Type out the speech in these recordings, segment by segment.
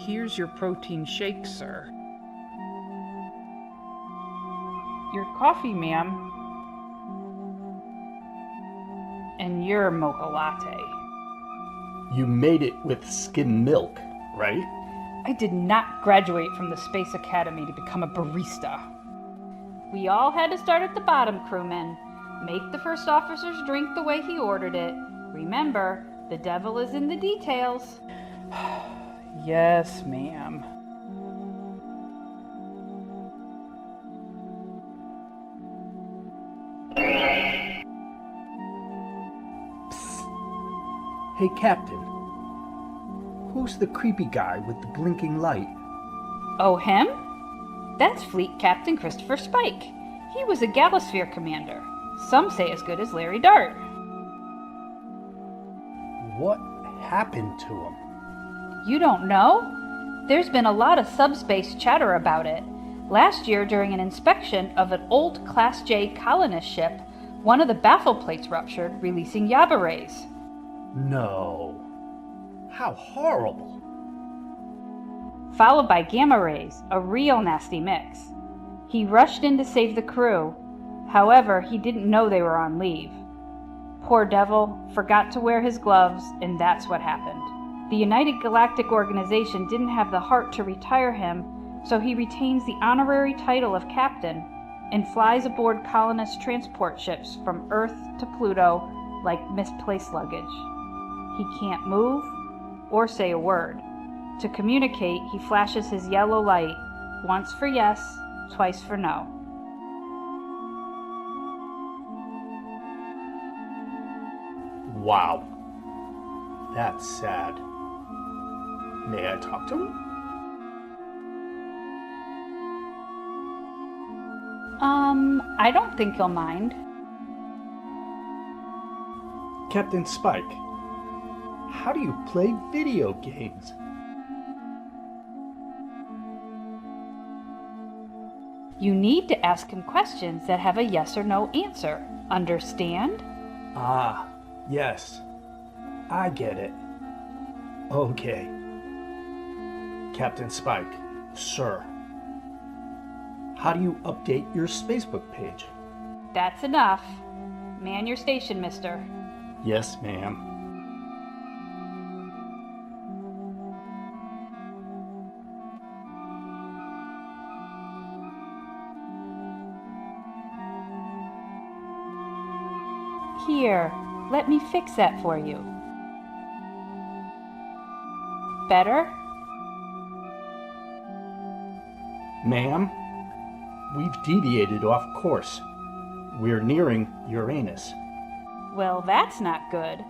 Here's your protein shake, sir. Your coffee, ma'am. And your mocha latte. You made it with skim milk, right? I did not graduate from the Space Academy to become a barista. We all had to start at the bottom, crewmen. Make the first officer's drink the way he ordered it. Remember, the devil is in the details. Yes, ma'am. Psst. Hey, Captain. Who's the creepy guy with the blinking light? Oh, him? That's Fleet Captain Christopher Spike. He was a Galasphere commander. Some say as good as Larry Dart. What happened to him? You don't know? There's been a lot of subspace chatter about it. Last year, during an inspection of an old Class J colonist ship, one of the baffle plates ruptured, releasing Yaba rays. No. How horrible. Followed by gamma rays, a real nasty mix. He rushed in to save the crew. However, he didn't know they were on leave. Poor devil, forgot to wear his gloves, and that's what happened. The United Galactic Organization didn't have the heart to retire him, so he retains the honorary title of captain and flies aboard colonist transport ships from Earth to Pluto like misplaced luggage. He can't move or say a word. To communicate, he flashes his yellow light, once for yes, twice for no. Wow. That's sad. May I talk to him? I don't think he'll mind. Captain Spike, how do you play video games? You need to ask him questions that have a yes or no answer. Understand? Ah, yes. I get it. Okay. Captain Spike, sir. How do you update your Spacebook page? That's enough. Man your station, mister. Yes, ma'am. Here, let me fix that for you. Better? Ma'am, we've deviated off course. We're nearing Uranus. Well, that's not good.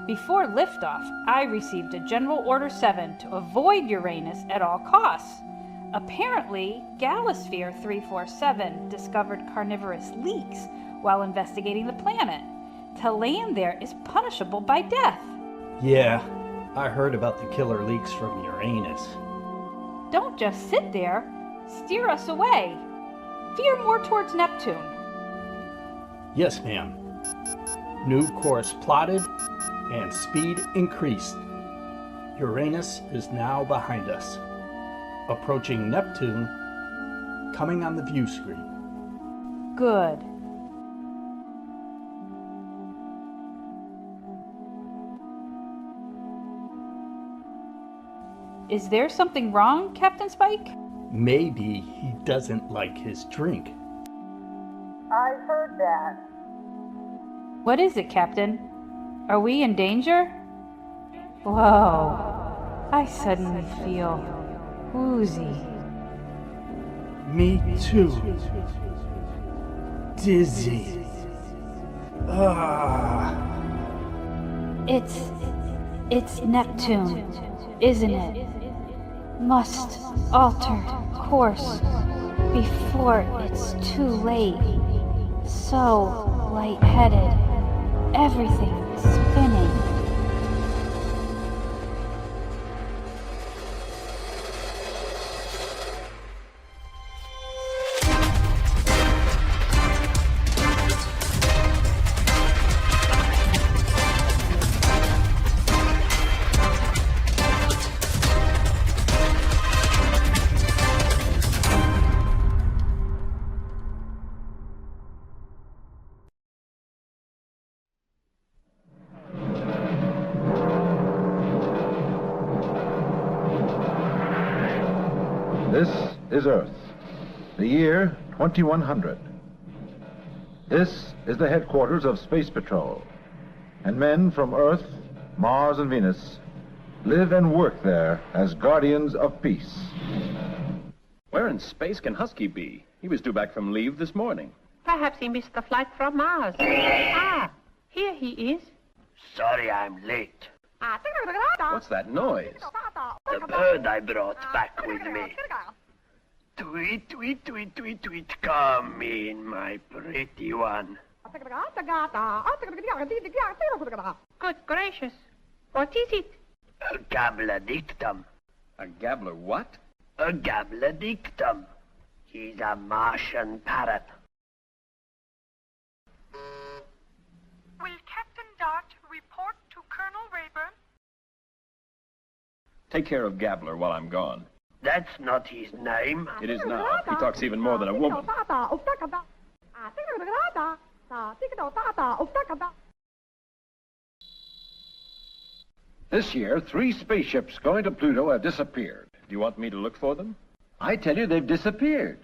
Before liftoff, I received a General Order 7 to avoid Uranus at all costs. Apparently, Galasphere 347 discovered carnivorous leaks while investigating the planet. To land there is punishable by death. Yeah, I heard about the killer leaks from Uranus. Don't just sit there. Steer us away. Veer more towards Neptune. Yes, ma'am. New course plotted and speed increased. Uranus is now behind us. Approaching Neptune, coming on the view screen. Good. Is there something wrong, Captain Spike? Maybe he doesn't like his drink. I heard that. What is it, Captain? Are we in danger? Whoa. I suddenly feel woozy. Me too. Dizzy. It's Neptune, isn't it? Must alter course before it's too late. So lightheaded, everything is spinning. is Earth. The year 2100. This is the headquarters of Space Patrol, and men from Earth, Mars, and Venus live and work there as guardians of peace. Where in space can Husky be? He was due back from leave this morning. Perhaps he missed the flight from Mars. Ah, here he is. Sorry I'm late. What's that noise? The bird I brought back with me. Tweet, tweet, tweet, tweet, tweet. Come in, my pretty one. Good gracious. What is it? A gabbler dictum. A gabbler what? A gabbler dictum. He's a Martian parrot. Will Captain Dart report to Colonel Raeburn? Take care of Gabbler while I'm gone. That's not his name. It is now. He talks even more than a woman. This year, 3 spaceships going to Pluto have disappeared. Do you want me to look for them? I tell you, they've disappeared.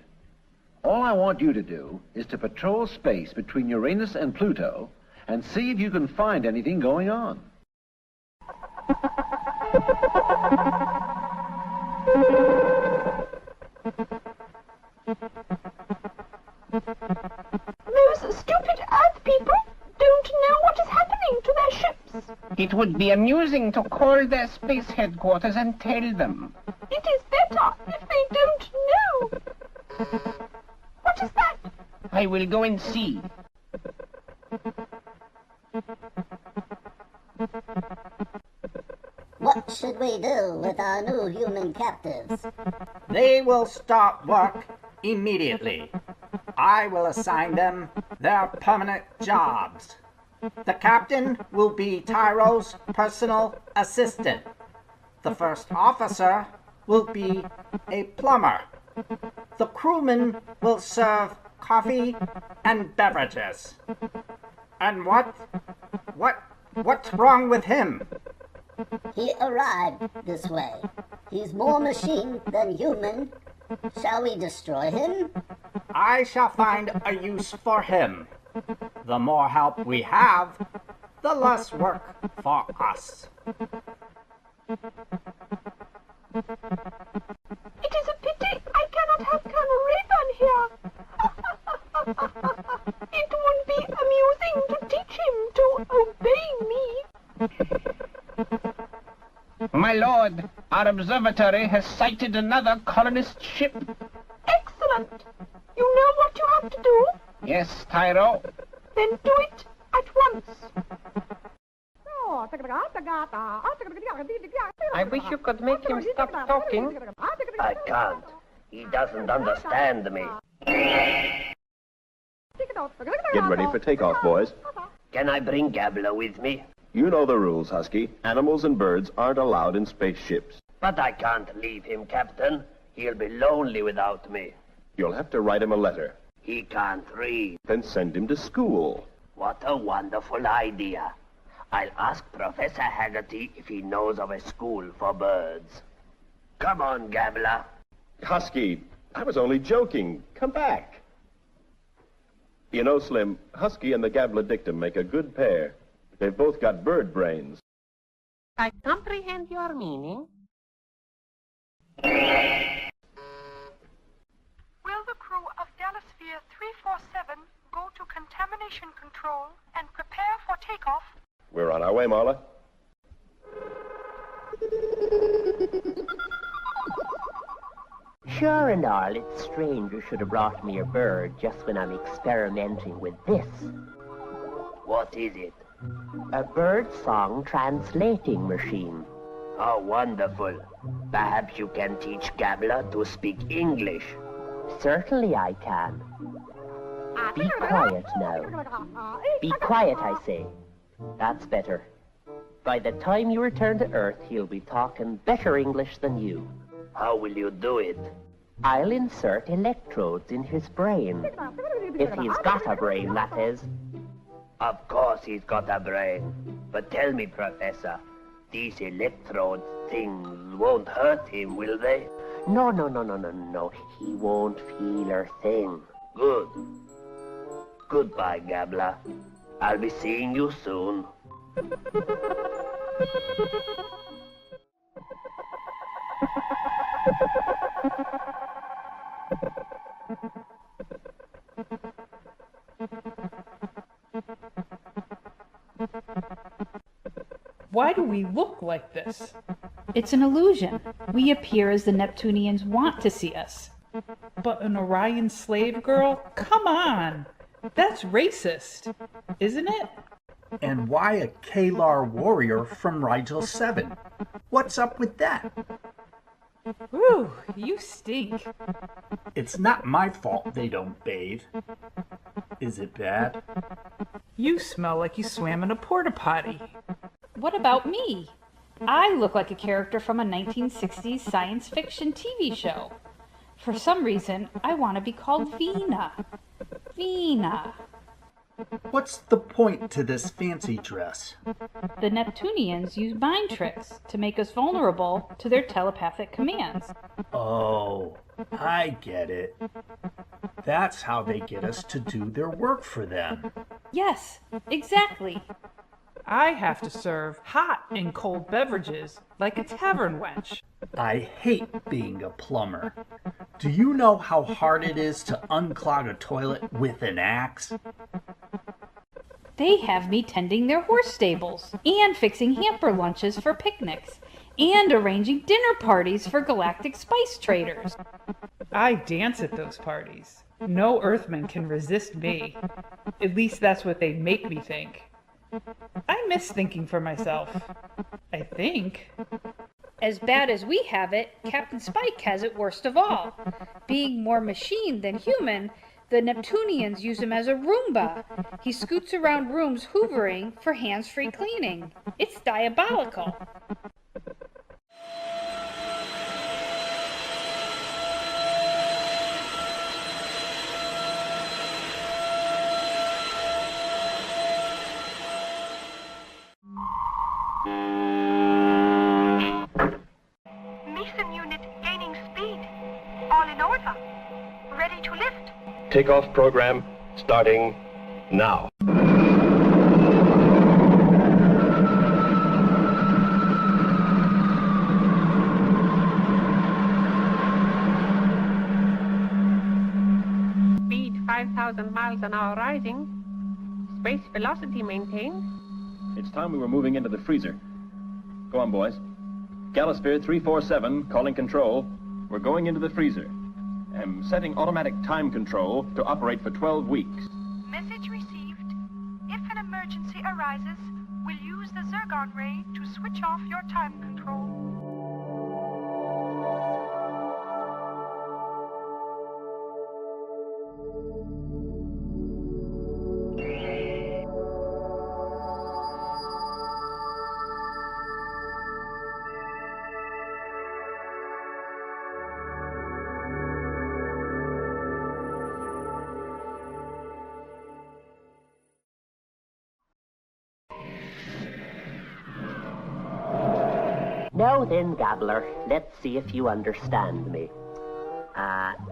All I want you to do is to patrol space between Uranus and Pluto and see if you can find anything going on. Those stupid Earth people don't know what is happening to their ships. It would be amusing to call their space headquarters and tell them. It is better if they don't know. What is that? I will go and see. What should we do with our new human captives? They will start work immediately. I will assign them their permanent jobs. The captain will be Tyro's personal assistant. The first officer will be a plumber. The crewman will serve coffee and beverages. And what's wrong with him? He arrived this way. He's more machine than human. Shall we destroy him? I shall find a use for him. The more help we have, the less work for us. It is a pity I cannot have Colonel Raeburn here. It would be amusing to teach him to obey me. My lord, our observatory has sighted another colonist ship. Excellent. You know what you have to do? Yes, Tyro. Then do it at once. I wish you could make him stop talking. I can't. He doesn't understand me. Get ready for takeoff, boys. Can I bring Gabbler with me? You know the rules, Husky. Animals and birds aren't allowed in spaceships. But I can't leave him, Captain. He'll be lonely without me. You'll have to write him a letter. He can't read. Then send him to school. What a wonderful idea. I'll ask Professor Haggerty if he knows of a school for birds. Come on, Gabbler. Husky, I was only joking. Come back. You know, Slim, Husky and the Gabbler dictum make a good pair. They've both got bird brains. I comprehend your meaning. Will the crew of Galasphere 347 go to contamination control and prepare for takeoff? We're on our way, Marla. Sure and all, it's strange you should have brought me a bird just when I'm experimenting with this. What is it? A bird song translating machine. How wonderful. Perhaps you can teach Gabbler to speak English. Certainly I can. Be quiet now. Be quiet, I say. That's better. By the time you return to Earth, he'll be talking better English than you. How will you do it? I'll insert electrodes in his brain. If he's got a brain, that is. Of course he's got a brain. But tell me, Professor, these electrode things won't hurt him, will they? No. He won't feel a thing. Good. Goodbye, Gabler. I'll be seeing you soon. Why do we look like this? It's an illusion. We appear as the Neptunians want to see us. But an Orion slave girl? Come on! That's racist, isn't it? And why a Kalar warrior from Rigel 7? What's up with that? Whew, you stink. It's not my fault they don't bathe. Is it bad? You smell like you swam in a porta-potty. What about me? I look like a character from a 1960s science fiction TV show. For some reason, I want to be called Vina. Vina. What's the point to this fancy dress? The Neptunians use mind tricks to make us vulnerable to their telepathic commands. Oh, I get it. That's how they get us to do their work for them. Yes, exactly. I have to serve hot and cold beverages like a tavern wench. I hate being a plumber. Do you know how hard it is to unclog a toilet with an axe? They have me tending their horse stables, and fixing hamper lunches for picnics, and arranging dinner parties for galactic spice traders. I dance at those parties. No Earthman can resist me. At least that's what they make me think. I miss thinking for myself. I think. As bad as we have it, Captain Spike has it worst of all. Being more machine than human, the Neptunians use him as a Roomba. He scoots around rooms hoovering for hands-free cleaning. It's diabolical. Mission unit gaining speed. All in order. Ready to lift. Takeoff program starting now. Speed 5,000 miles an hour rising. Space velocity maintained. It's time we were moving into the freezer. Go on, boys. Galasphere 347, calling control. We're going into the freezer. I'm setting automatic time control to operate for 12 weeks. Message received. If an emergency arises, we'll use the Zergon ray to switch off your time control. Now then, Gabbler, let's see if you understand me.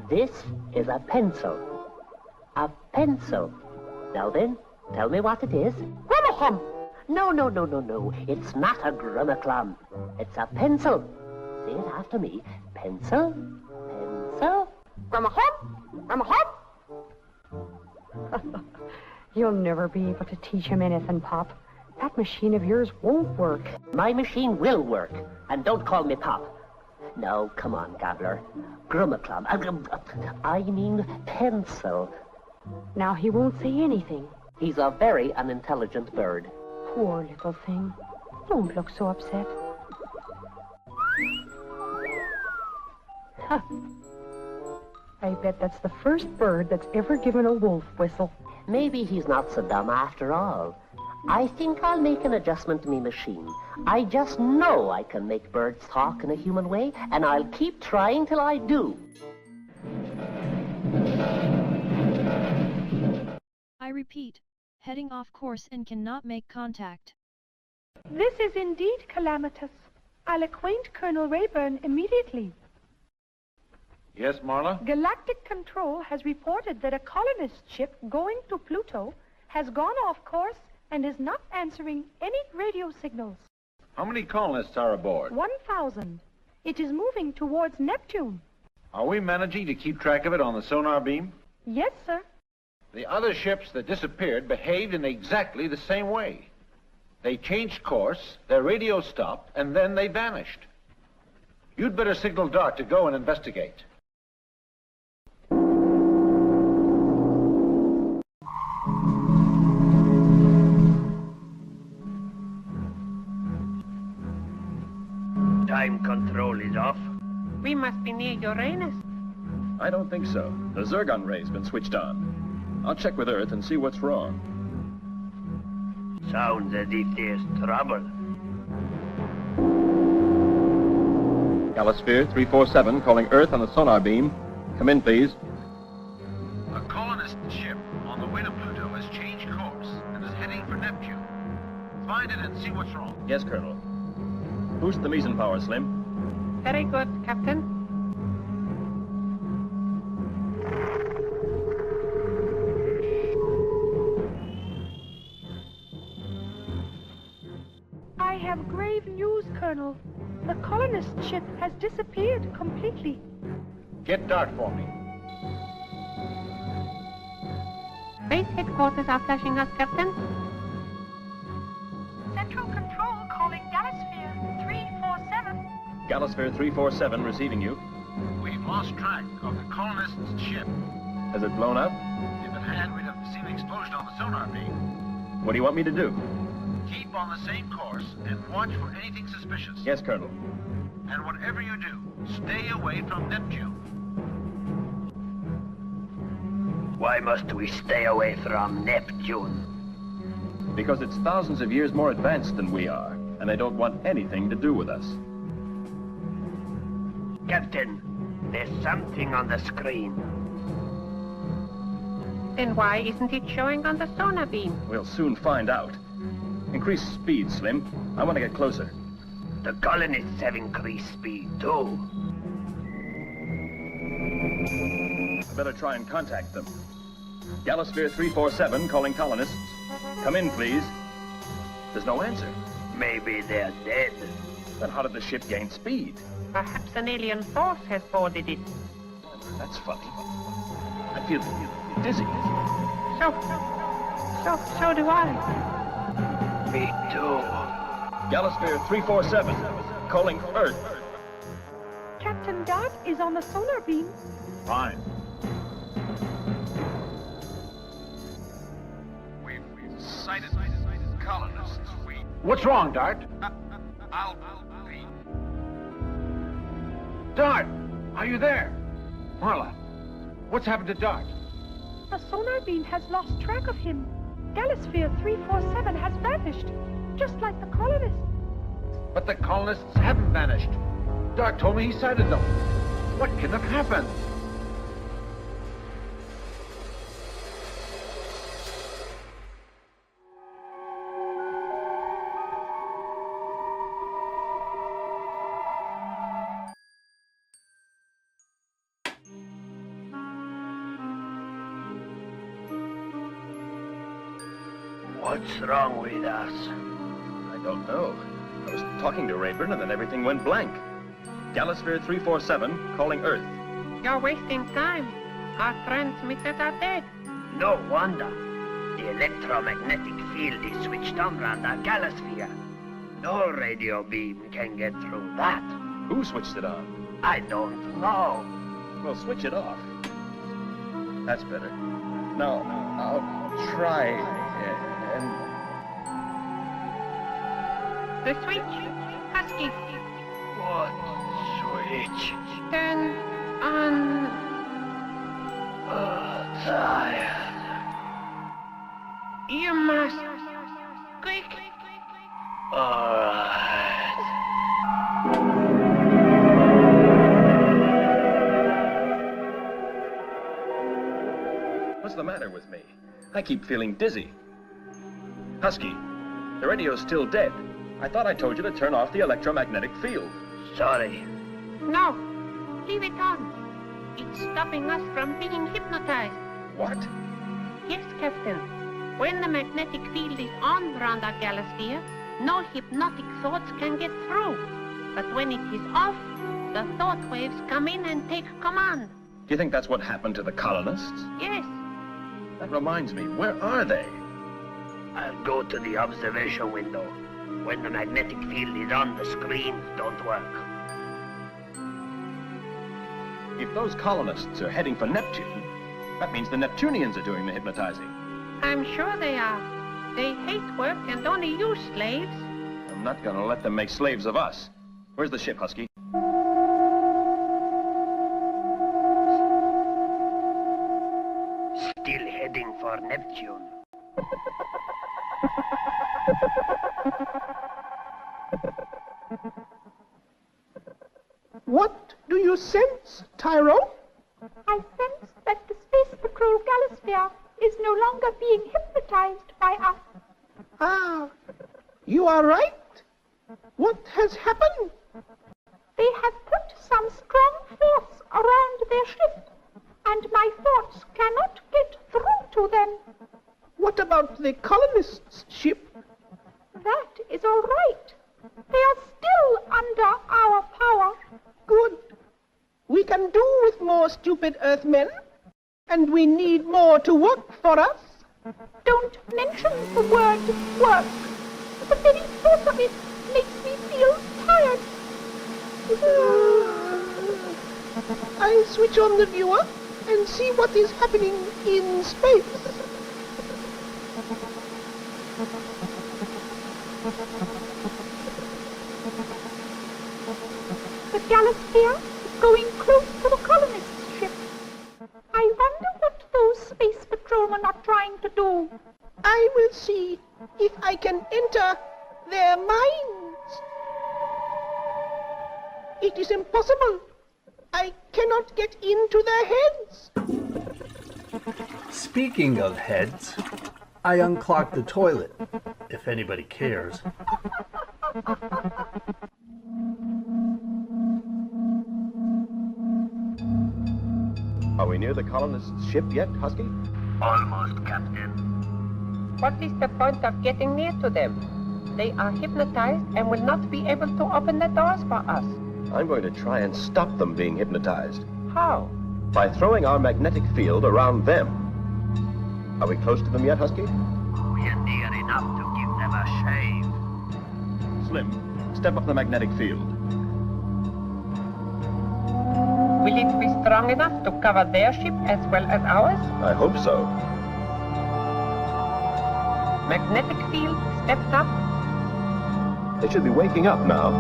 This is a pencil. A pencil. Now then, tell me what it is. Grammophone! No. It's not a grammoclam. It's a pencil. Say it after me. Pencil. Pencil. Grammophone! You'll never be able to teach him anything, Pop. That machine of yours won't work. My machine will work. And don't call me Pop. No, come on, Gabbler. Grammoclam. I mean pencil. Now he won't say anything. He's a very unintelligent bird. Poor little thing. Don't look so upset. Huh. I bet that's the first bird that's ever given a wolf whistle. Maybe he's not so dumb after all. I think I'll make an adjustment to me machine. I just know I can make birds talk in a human way, and I'll keep trying till I do. I repeat, heading off course and cannot make contact. This is indeed calamitous. I'll acquaint Colonel Raeburn immediately. Yes, Marla? Galactic Control has reported that a colonist ship going to Pluto has gone off course and is not answering any radio signals. How many colonists are aboard? 1,000. It is moving towards Neptune. Are we managing to keep track of it on the sonar beam? Yes, sir. The other ships that disappeared behaved in exactly the same way. They changed course, their radio stopped, and then they vanished. You'd better signal Dart to go and investigate. Time control is off. We must be near Uranus. I don't think so. The Zergon ray's been switched on. I'll check with Earth and see what's wrong. Sounds as if there's trouble. Galasphere 347 calling Earth on the sonar beam. Come in, please. A colonist ship on the way to Pluto has changed course and is heading for Neptune. Find it and see what's wrong. Yes, Colonel. Boost the meson power, Slim. Very good, Captain. I have grave news, Colonel. The colonist ship has disappeared completely. Get Dart for me. Base headquarters are flashing us, Captain. Central Control calling Galasphere 347. Galasphere 347 receiving you. We've lost track of the colonist's ship. Has it blown up? If it had, we'd have seen an explosion on the sonar beam. What do you want me to do? Keep on the same course and watch for anything suspicious. Yes, Colonel. And whatever you do, stay away from Neptune. Why must we stay away from Neptune? Because it's thousands of years more advanced than we are, and they don't want anything to do with us. Captain, there's something on the screen. Then why isn't it showing on the sonar beam? We'll soon find out. Increase speed, Slim. I want to get closer. The colonists have increased speed, too. I better try and contact them. Galasphere 347 calling colonists. Come in, please. There's no answer. Maybe they're dead. Then how did the ship gain speed? Perhaps an alien force has boarded it. That's funny. I feel dizzy. So do I. Me too. Galasphere 347 calling Earth. Captain Dart is on the sonar beam. Fine. We've sighted colonists. What's wrong, Dart? I'll be. Dart! Are you there? Marla, what's happened to Dart? The sonar beam has lost track of him. Galasphere 347 has vanished, just like the colonists. But the colonists haven't vanished. Dart told me he sighted them. What can have happened? What's wrong with us? I don't know. I was talking to Raeburn and then everything went blank. Galasphere 347 calling Earth. You're wasting time. Our transmitters are dead. No wonder. The electromagnetic field is switched on around our Galasphere. No radio beam can get through that. Who switched it on? I don't know. Well, switch it off. That's better. Now, I'll try and... The switch. Husky. What switch? Turn on. Tired. You must. Quick. All right. What's the matter with me? I keep feeling dizzy. Husky, the radio's still dead. I thought I told you to turn off the electromagnetic field. Sorry. No. Leave it on. It's stopping us from being hypnotized. What? Yes, Captain. When the magnetic field is on around our Galasphere, no hypnotic thoughts can get through. But when it is off, the thought waves come in and take command. Do you think that's what happened to the colonists? Yes. That reminds me, where are they? I'll go to the observation window. When the magnetic field is on, the screens don't work. If those colonists are heading for Neptune, that means the Neptunians are doing the hypnotizing. I'm sure they are. They hate work and only use slaves. I'm not gonna let them make slaves of us. Where's the ship, Husky? Still heading for Neptune. What do you sense, Tyro? I sense that the Space Patrol Galasphere is no longer being hypnotized by us. Ah, you are right. What has happened? They have put some strong force around their ship, and my thoughts cannot get through to them. What about the colonists' ship? That is all right. They are still under our power. Good. We can do with more stupid Earthmen, and we need more to work for us. Don't mention the word work. The very thought of it makes me feel tired. I'll switch on the viewer and see what is happening in space. The Galasphere is going close to the colonists' ship. I wonder what those space patrolmen are trying to do. I will see if I can enter their minds. It is impossible. I cannot get into their heads. Speaking of heads, I unclogged the toilet, if anybody cares. Are we near the colonists' ship yet, Husky? Almost, Captain. What is the point of getting near to them? They are hypnotized and will not be able to open the doors for us. I'm going to try and stop them being hypnotized. How? By throwing our magnetic field around them. Are we close to them yet, Husky? We're near enough to give them a shave. Slim, step up the magnetic field. Will it be strong enough to cover their ship as well as ours? I hope so. Magnetic field stepped up. They should be waking up now.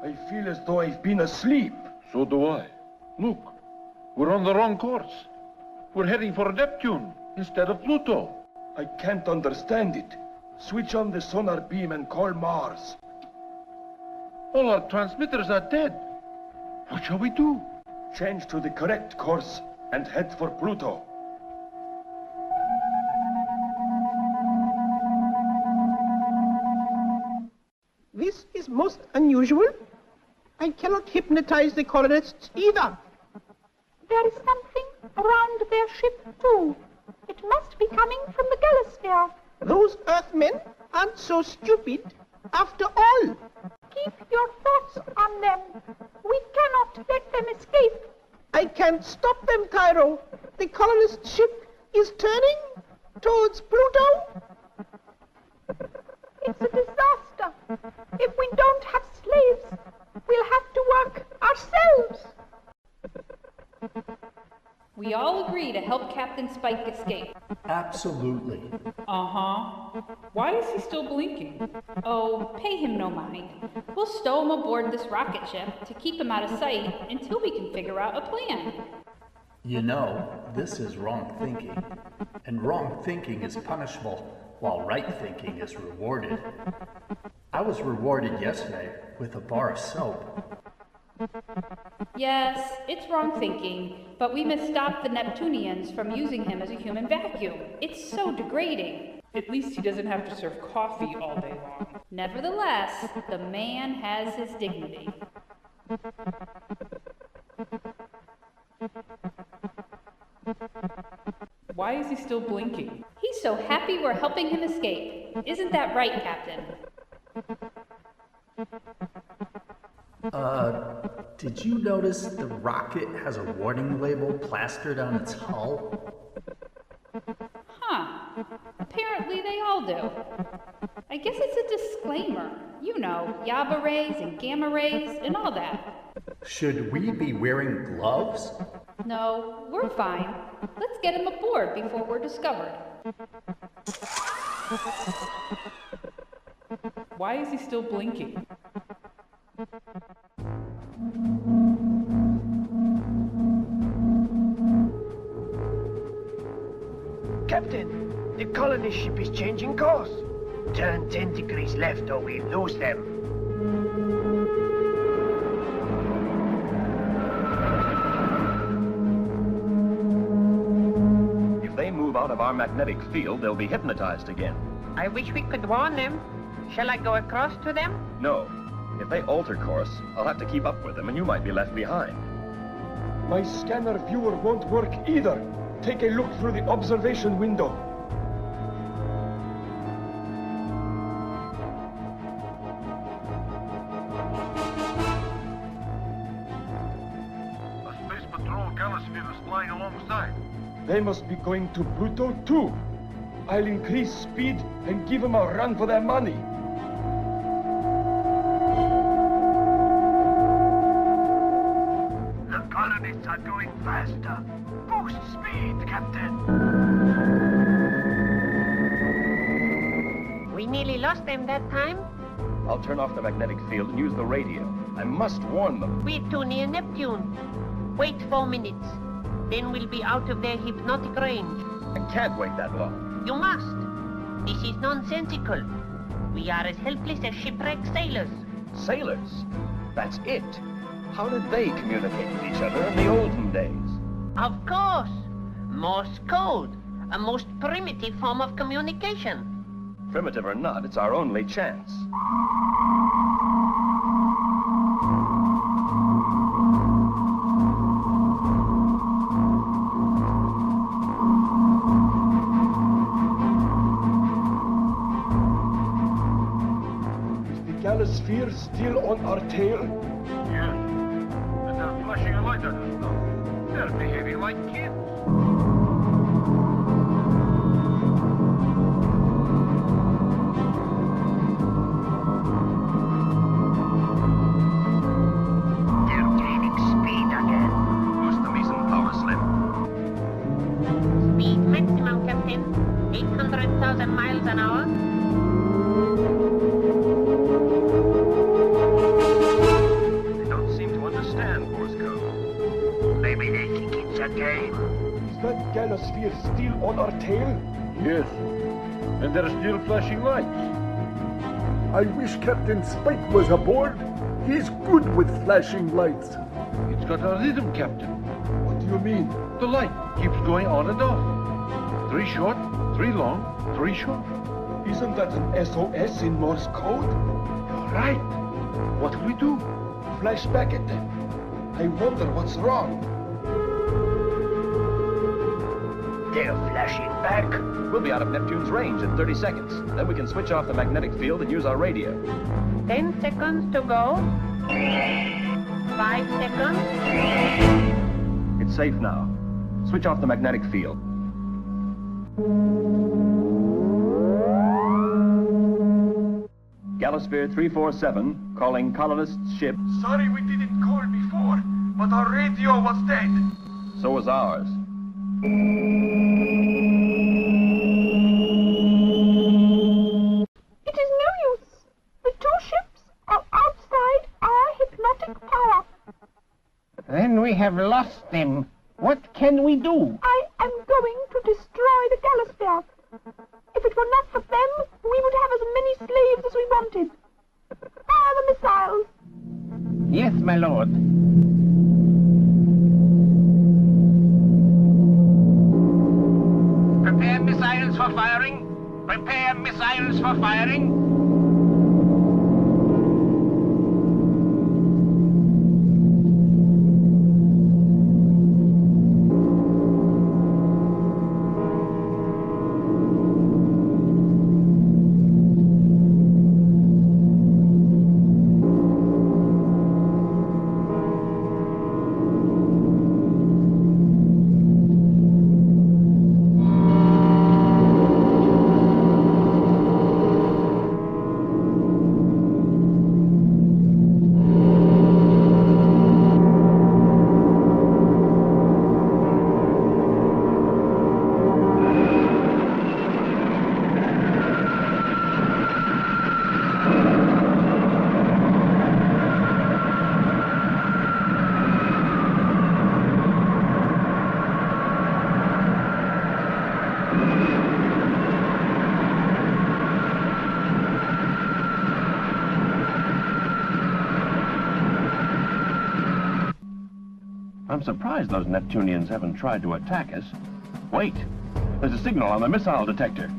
I feel as though I've been asleep. So do I. Look, we're on the wrong course. We're heading for Neptune instead of Pluto. I can't understand it. Switch on the sonar beam and call Mars. All our transmitters are dead. What shall we do? Change to the correct course and head for Pluto. This is most unusual. I cannot hypnotize the colonists either. There is something around their ship, too. It must be coming from the Galasphere. Those Earthmen aren't so stupid after all. Keep your thoughts on them. We cannot let them escape. I can't stop them, Tyro. The colonist ship is turning towards Pluto. It's a disaster. If we don't have slaves, we'll have to work ourselves. We all agree to help Captain Spike escape. Absolutely. Uh-huh. Why is he still blinking? Oh, pay him no mind. We'll stow him aboard this rocket ship to keep him out of sight until we can figure out a plan. You know, this is wrong thinking. And wrong thinking is punishable, while right thinking is rewarded. I was rewarded yesterday with a bar of soap. Yes, it's wrong thinking, but we must stop the Neptunians from using him as a human vacuum. It's so degrading. At least he doesn't have to serve coffee all day long. Nevertheless, the man has his dignity. Why is he still blinking? He's so happy we're helping him escape. Isn't that right, Captain? Did you notice the rocket has a warning label plastered on its hull? Huh. Apparently they all do. I guess it's a disclaimer. You know, Yaba rays and gamma rays and all that. Should we be wearing gloves? No, we're fine. Let's get him aboard before we're discovered. Why is he still blinking? Captain, the colonist ship is changing course. Turn 10 degrees left or we lose them. If they move out of our magnetic field, they'll be hypnotized again. I wish we could warn them. Shall I go across to them? No. If they alter course, I'll have to keep up with them and you might be left behind. My scanner viewer won't work either. Take a look through the observation window. A Space Patrol Galasphere is flying alongside. They must be going to Pluto too. I'll increase speed and give them a run for their money. The colonists are going faster. Boost speed, Captain. We nearly lost them that time. I'll turn off the magnetic field and use the radio. I must warn them. We're too near Neptune. Wait 4 minutes. Then we'll be out of their hypnotic range. I can't wait that long. You must. This is nonsensical. We are as helpless as shipwrecked sailors. Sailors? That's it. How did they communicate with each other in the olden days? Of course. Morse code. A most primitive form of communication. Primitive or not, it's our only chance. Is the Galasphere still on our tail? Yes. And they're flashing a light at us now. They're behaving like kids. They're gaining speed again. Boost the Meson power slim. Speed maximum, Captain. 800,000 miles an hour. They don't seem to understand Morse code. Maybe they think it's a game. Is that Galasphere still on our tail? Yes. And they're still flashing lights. I wish Captain Spike was aboard. He's good with flashing lights. It's got a rhythm, Captain. What do you mean? The light keeps going on and off. 3 short, 3 long, 3 short. Isn't that an SOS in Morse code? You're right. What'll we do? Flash back at them. I wonder what's wrong. They're flashing back. We'll be out of Neptune's range in 30 seconds. Then we can switch off the magnetic field and use our radio. 10 seconds to go. 5 seconds. It's safe now. Switch off the magnetic field. Galasphere 347, calling colonists' ship. Sorry we didn't call before, but our radio was dead. So was ours. It is no use. The 2 ships are outside our hypnotic power. Then we have lost them. What can we do? I am going to destroy the Galasphere. If it were not for them, we would have as many slaves as we wanted. Fire the missiles. Yes, my lord. Prepare missiles for firing. Prepare missiles for firing. I'm surprised those Neptunians haven't tried to attack us. Wait, there's a signal on the missile detector.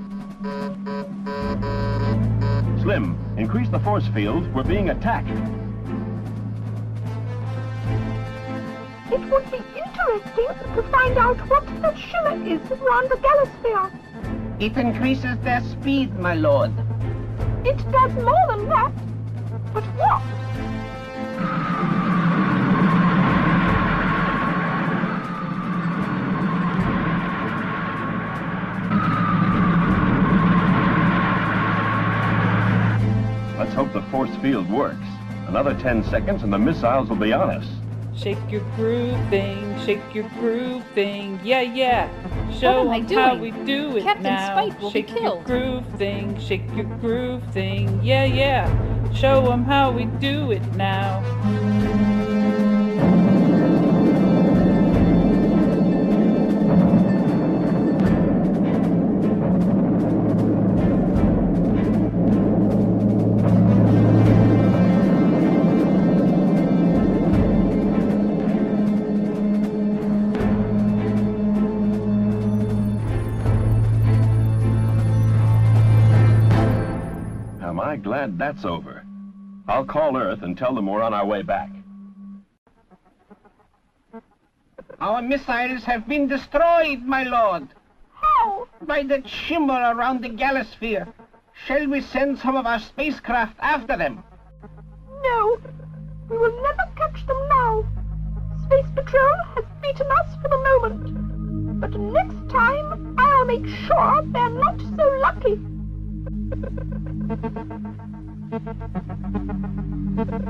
Slim, increase the force field. We're being attacked. It would be interesting to find out what that shimmer is around the Galasphere. It increases their speed, my lord. It does more than that. But what? Let's hope the force field works. Another 10 seconds and the missiles will be on us. Shake your groove thing, shake your groove thing, yeah, yeah. Show What am I them how doing? we do it Captain now. Spike will be Shake your killed. groove thing, shake your groove thing, yeah, yeah. Show them how we do it now. Am I glad that's over? I'll call Earth and tell them we're on our way back. Our missiles have been destroyed, my lord. How? By that shimmer around the Galasphere. Shall we send some of our spacecraft after them? No, we will never catch them now. Space Patrol has beaten us for the moment. But next time, I'll make sure they're not so lucky.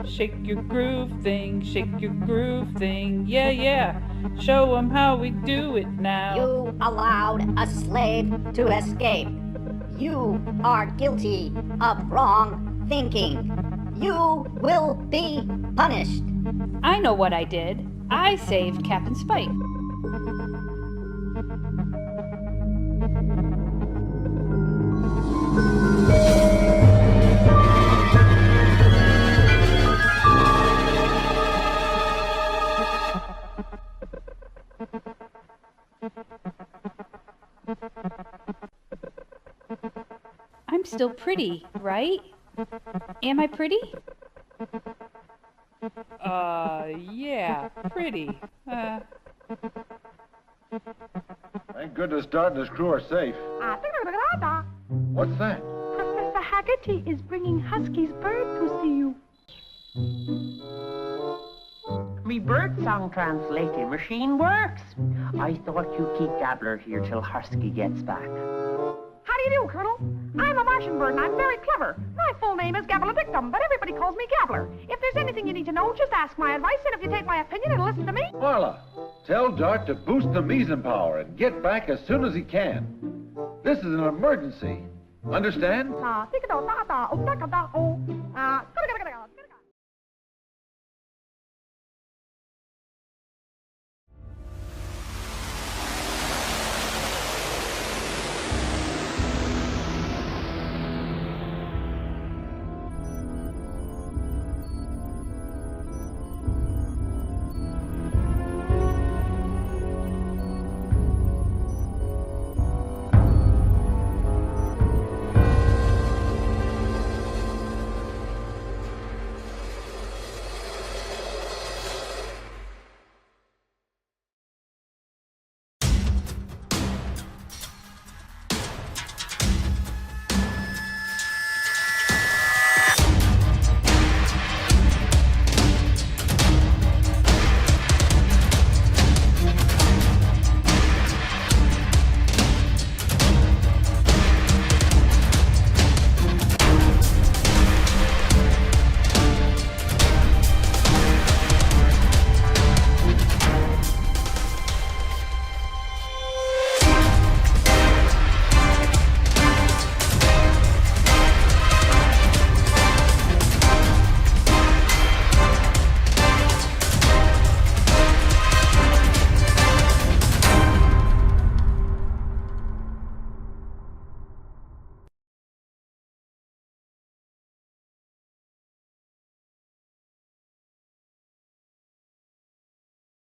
Shake your groove thing, shake your groove thing, yeah, yeah. Show them how we do it now. You allowed a slave to escape. You are guilty of wrong thinking. You will be punished. I know what I did. I saved Captain Spike. I'm still pretty, right? Am I pretty? Yeah, pretty. Thank goodness Dart and his crew are safe. What's that? Professor Haggerty is bringing Husky's bird to see you. Me bird song translating machine works. I thought you'd keep Gabbler here till Husky gets back. How do you do, Colonel? I'm a Martian bird and I'm very clever. My full name is Gabbler-Dictum, but everybody calls me Gabbler. If there's anything you need to know, just ask my advice, and if you take my opinion, it'll listen to me. Marla, tell Dart to boost the meson power and get back as soon as he can. This is an emergency. Understand?